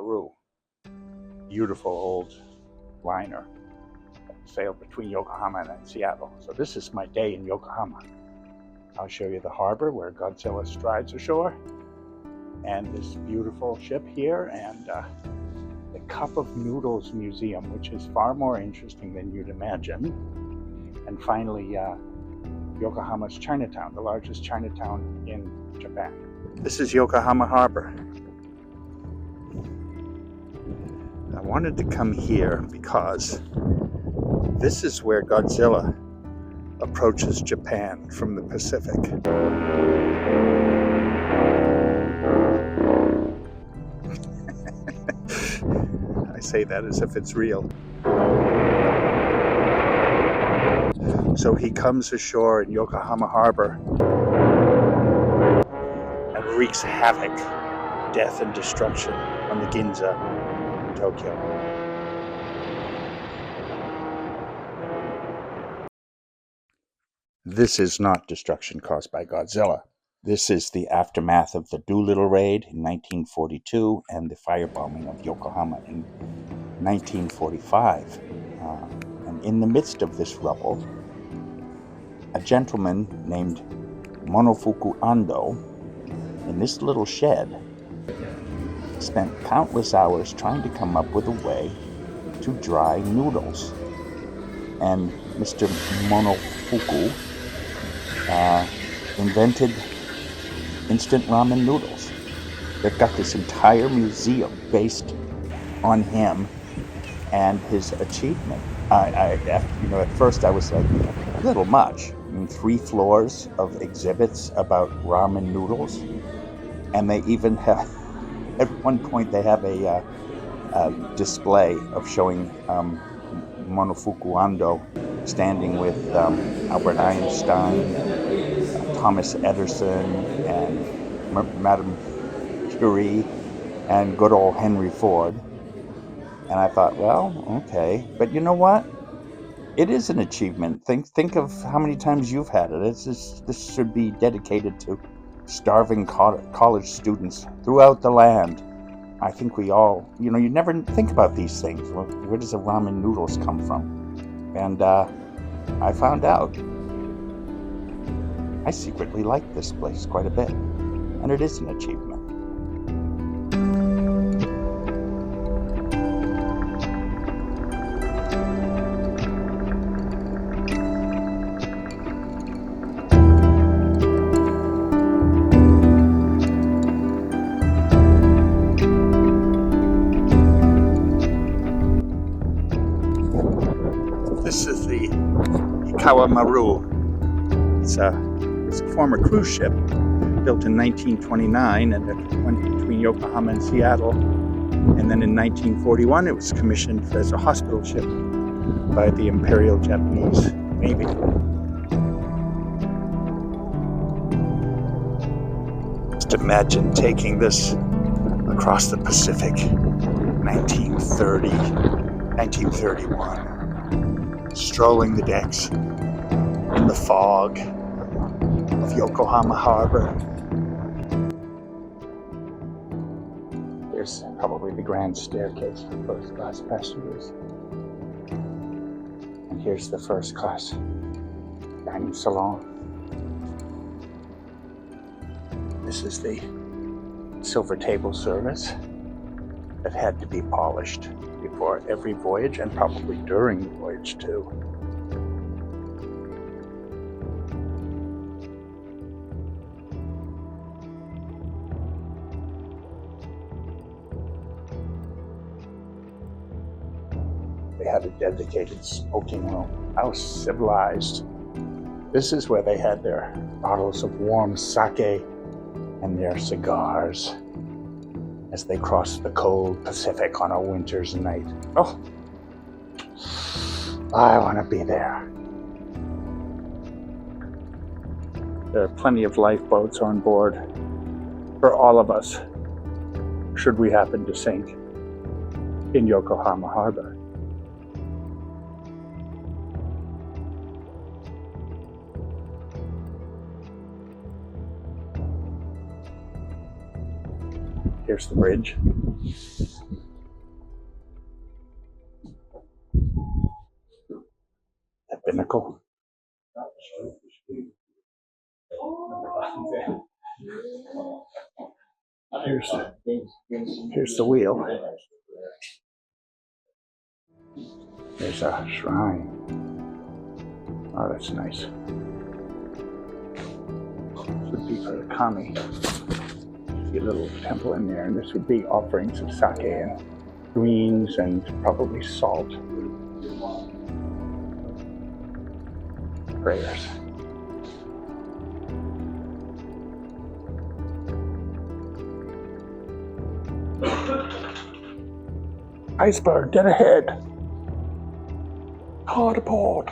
Maru. Beautiful old liner that sailed between Yokohama and Seattle. So this is my day in Yokohama. I'll show you the harbor where Godzilla strides ashore, and this beautiful ship here, and the Cup of Noodles Museum, which is far more interesting than you'd imagine. And finally, Yokohama's Chinatown, the largest Chinatown in Japan. This is Yokohama Harbor. I wanted to come here because this is where Godzilla approaches Japan from the Pacific. I say that as if it's real. So he comes ashore in Yokohama Harbor and wreaks havoc, death and destruction on the Ginza in Tokyo. This is not destruction caused by Godzilla. This is the aftermath of the Doolittle raid in 1942 and the firebombing of Yokohama in 1945. And in the midst of this rubble, a gentleman named Monofuku Ando, in this little shed, spent countless hours trying to come up with a way to dry noodles. And Mr. Monofuku invented instant ramen noodles. They've got this entire museum based on him and his achievement. At first I was like, a little much. I mean, 3 floors of exhibits about ramen noodles, and they even have, at one point, they have a display of showing Monofuku Ando standing with Albert Einstein, Thomas Edison, and Madame Curie, and good old Henry Ford. And I thought, well, okay, but you know what? It is an achievement. Think of how many times you've had it. This should be dedicated to starving college students throughout the land. I think we all, you never think about these things. Where does the ramen noodles come from? And I found out I secretly like this place quite a bit, and it is an achievement. This is the Ikawa Maru. It's a former cruise ship built in 1929, and it went between Yokohama and Seattle. And then in 1941, it was commissioned as a hospital ship by the Imperial Japanese Navy. Just imagine taking this across the Pacific, 1930, 1931. Strolling the decks in the fog of Yokohama Harbor. Here's probably the grand staircase for first class passengers. And here's the first class dining salon. This is the silver table service that had to be polished before every voyage, and probably during the voyage too. They had a dedicated smoking room. How civilized. This is where they had their bottles of warm sake and their cigars as they crossed the cold Pacific on a winter's night. Oh, I want to be there. There are plenty of lifeboats on board for all of us, should we happen to sink in Yokohama Harbor. Here's the bridge. The binnacle. Here's the wheel. There's a shrine. Oh, that's nice. This would be for the kami. See a little temple in there, and this would be offerings of sake and greens and probably salt. Prayers. Iceberg, dead ahead. Hard port.